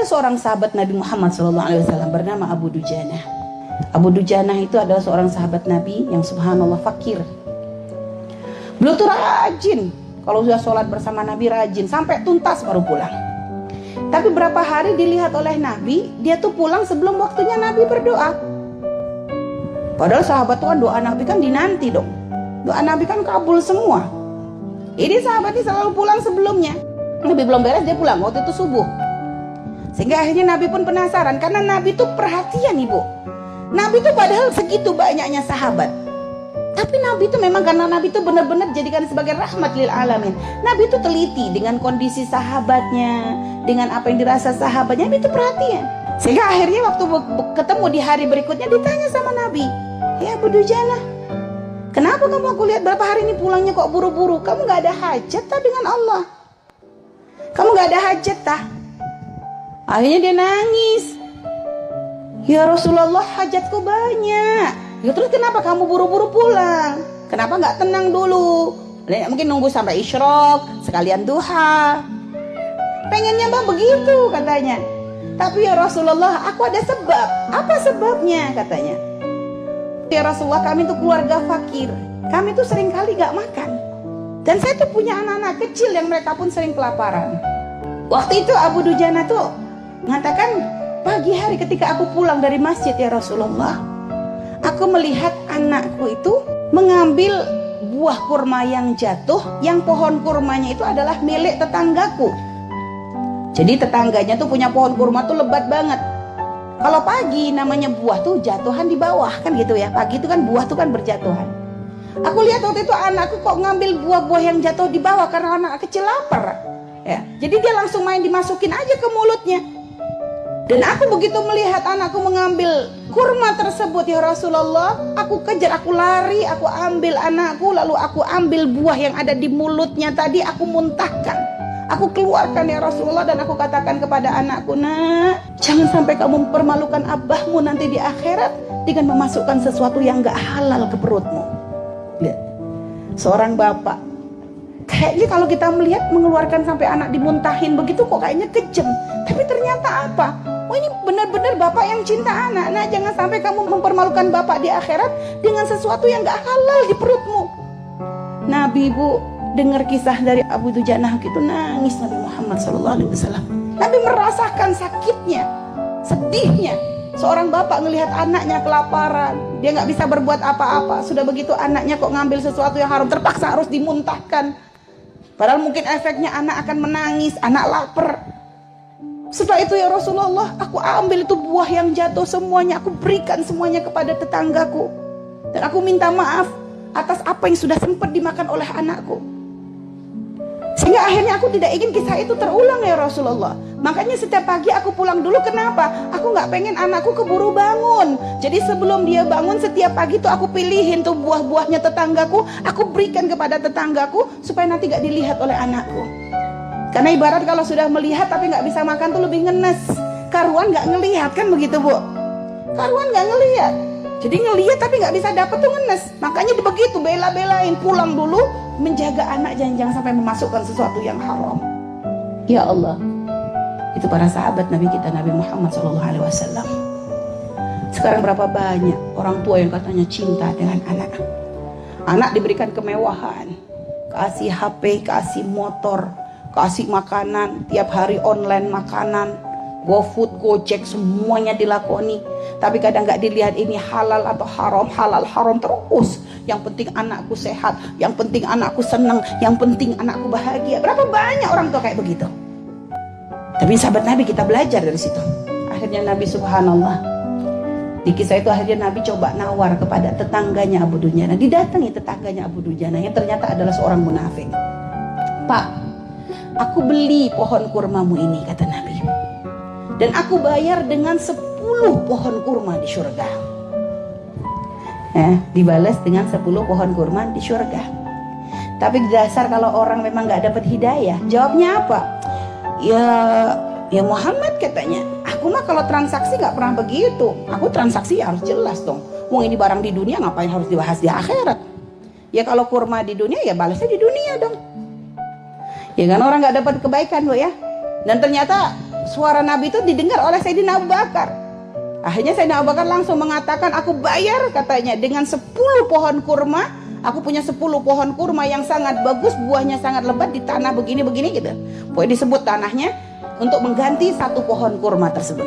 Ada seorang sahabat Nabi Muhammad SAW bernama Abu Dujanah. Abu Dujanah itu adalah seorang sahabat Nabi yang subhanallah fakir. Beliau tuh rajin, kalau sudah sholat bersama Nabi rajin, sampai tuntas baru pulang. Tapi berapa hari dilihat oleh Nabi, dia tuh pulang sebelum waktunya Nabi berdoa. Padahal sahabat tuh kan doa Nabi kan dinanti dong. Doa Nabi kan kabul semua. Ini sahabat ini selalu pulang sebelumnya. Nabi belum beres dia pulang, waktu itu subuh. Sehingga akhirnya Nabi pun penasaran, karena Nabi tuh perhatian ibu. Nabi tuh padahal segitu banyaknya sahabat, tapi Nabi tuh memang karena Nabi tuh benar-benar jadikan sebagai rahmat lil alamin. Nabi tuh teliti dengan kondisi sahabatnya, dengan apa yang dirasa sahabatnya, Nabi tuh perhatian. Sehingga akhirnya waktu ketemu di hari berikutnya ditanya sama Nabi, "Ya Abu Dujanah, kenapa kamu aku lihat berapa hari ini pulangnya kok buru-buru? Kamu gak ada hajat tak dengan Allah? Kamu gak ada hajat tak?" Akhirnya dia nangis. "Ya Rasulullah, hajatku banyak." Ya terus kenapa kamu buru-buru pulang? Kenapa nggak tenang dulu? Mungkin nunggu sampai isyraq, sekalian duha. Pengennya mah begitu katanya. Tapi ya Rasulullah, aku ada sebab. Apa sebabnya katanya? "Ya Rasulullah, kami tuh keluarga fakir. Kami tuh sering kali gak makan. Dan saya tuh punya anak-anak kecil yang mereka pun sering kelaparan." Waktu itu Abu Dujanah tuh mengatakan, "Pagi hari ketika aku pulang dari masjid ya Rasulullah, aku melihat anakku itu mengambil buah kurma yang jatuh, yang pohon kurmanya itu adalah milik tetanggaku." Jadi tetangganya tuh punya pohon kurma tuh lebat banget. Kalau pagi namanya buah tuh jatuhan di bawah kan gitu ya. Pagi itu kan buah tuh kan berjatuhan. Aku lihat waktu itu anakku kok ngambil buah-buah yang jatuh di bawah karena anak kecil lapar. Ya, jadi dia langsung main dimasukin aja ke mulutnya. Dan aku begitu melihat anakku mengambil kurma tersebut ya Rasulullah, aku kejar, aku lari, aku ambil anakku, lalu aku ambil buah yang ada di mulutnya tadi, aku muntahkan, aku keluarkan ya Rasulullah. Dan aku katakan kepada anakku, "Nak, jangan sampai kamu mempermalukan abahmu nanti di akhirat dengan memasukkan sesuatu yang gak halal ke perutmu." Lihat, seorang bapak kayaknya kalau kita melihat mengeluarkan sampai anak dimuntahin begitu kok kayaknya kejam. Tapi ternyata apa? Oh, ini benar-benar bapak yang cinta anak. Nah, jangan sampai kamu mempermalukan bapak di akhirat dengan sesuatu yang gak halal di perutmu. Nabi bu dengar kisah dari Abu Dujanah gitu, nangis Nabi Muhammad SAW. Nabi merasakan sakitnya, sedihnya. Seorang bapak ngelihat anaknya kelaparan, dia gak bisa berbuat apa-apa. Sudah begitu anaknya kok ngambil sesuatu yang haram, terpaksa harus dimuntahkan. Padahal mungkin efeknya anak akan menangis, anak lapar. Setelah itu ya Rasulullah, aku ambil itu buah yang jatuh semuanya, aku berikan semuanya kepada tetanggaku. Dan aku minta maaf atas apa yang sudah sempat dimakan oleh anakku. Sehingga akhirnya aku tidak ingin kisah itu terulang ya Rasulullah. Makanya setiap pagi aku pulang dulu, kenapa? Aku gak pengen anakku keburu bangun. Jadi sebelum dia bangun setiap pagi tuh aku pilihin tuh buah-buahnya tetanggaku, aku berikan kepada tetanggaku supaya nanti gak dilihat oleh anakku. Karena ibarat kalau sudah melihat tapi gak bisa makan tuh lebih ngenes. Karuan gak ngelihat kan begitu bu? Karuan gak ngelihat. Jadi ngelihat tapi gak bisa dapet tuh ngenes. Makanya begitu bela-belain pulang dulu, menjaga anak jangan sampai memasukkan sesuatu yang haram. Ya Allah, itu para sahabat Nabi kita, Nabi Muhammad SAW. Sekarang berapa banyak orang tua yang katanya cinta dengan anak. Anak diberikan kemewahan, kasih HP, kasih motor, kasih makanan, tiap hari online makanan, GoFood, Gojek, semuanya dilakoni. Tapi kadang gak dilihat ini halal atau haram, halal haram terus. Yang penting anakku sehat, yang penting anakku senang, yang penting anakku bahagia. Berapa banyak orang tua kayak begitu. Tapi sahabat Nabi kita belajar dari situ. Akhirnya Nabi subhanallah, di kisah itu akhirnya Nabi coba nawar kepada tetangganya Abu Dujanah. Didatangi tetangganya Abu Dujanah yang ternyata adalah seorang munafik. "Pak, aku beli pohon kurmamu ini," kata Nabi, "dan aku bayar dengan 10 pohon kurma di surga." Dibalas dengan 10 pohon kurma di surga. Tapi di dasar kalau orang memang gak dapat hidayah, jawabnya apa? Ya Muhammad katanya, aku mah kalau transaksi gak pernah begitu. Aku transaksi harus jelas dong. Wong ini barang di dunia, ngapain harus dibahas di akhirat? Ya kalau kurma di dunia ya balasnya di dunia dong. Ya kan orang gak dapat kebaikan loh ya. Dan ternyata suara Nabi itu didengar oleh Sayyidina Abu Bakar. Akhirnya Sayyidina Abu Bakar langsung mengatakan, aku bayar katanya dengan 10 pohon kurma. Aku punya 10 pohon kurma yang sangat bagus, buahnya sangat lebat di tanah begini-begini gitu. Pokoknya disebut tanahnya untuk mengganti 1 pohon kurma tersebut.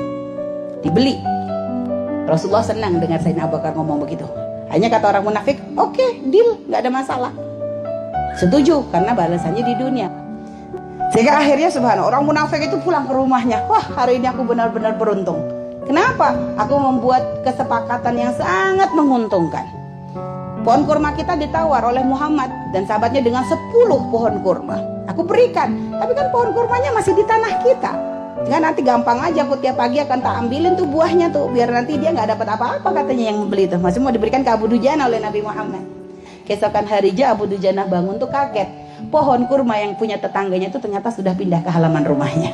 Dibeli. Rasulullah senang dengar Sayyidina Abu Bakar ngomong begitu. Hanya kata orang munafik, oke, deal, nggak ada masalah. Setuju, karena balasannya di dunia. Sehingga akhirnya subhanallah, orang munafik itu pulang ke rumahnya. Wah, hari ini aku benar-benar beruntung. Kenapa? Aku membuat kesepakatan yang sangat menguntungkan. Pohon kurma kita ditawar oleh Muhammad dan sahabatnya dengan 10 pohon kurma. Aku berikan, tapi kan pohon kurmanya masih di tanah kita. Sehingga nanti gampang aja, aku tiap pagi akan tak ambilin tuh buahnya tuh, biar nanti dia nggak dapat apa-apa katanya yang membeli itu. Masih mau diberikan ke Abu Dujana oleh Nabi Muhammad. Keesokan harinya Abu Dujana bangun tuh kaget. Pohon kurma yang punya tetangganya itu ternyata sudah pindah ke halaman rumahnya.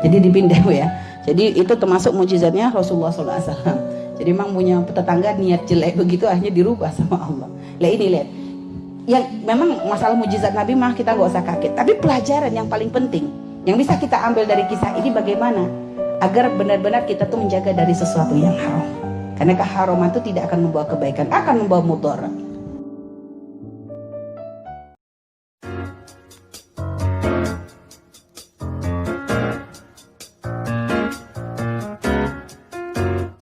Jadi dipindah ya. Jadi itu termasuk mujizatnya Rasulullah SAW. Jadi memang punya tetangga niat jelek begitu akhirnya dirubah sama Allah. Lihat ini, lihat. Yang memang masalah mujizat Nabi mah kita gak usah kaget. Tapi pelajaran yang paling penting yang bisa kita ambil dari kisah ini bagaimana agar benar-benar kita tuh menjaga dari sesuatu yang haram. Karena keharaman itu tidak akan membawa kebaikan, akan membawa mudarat.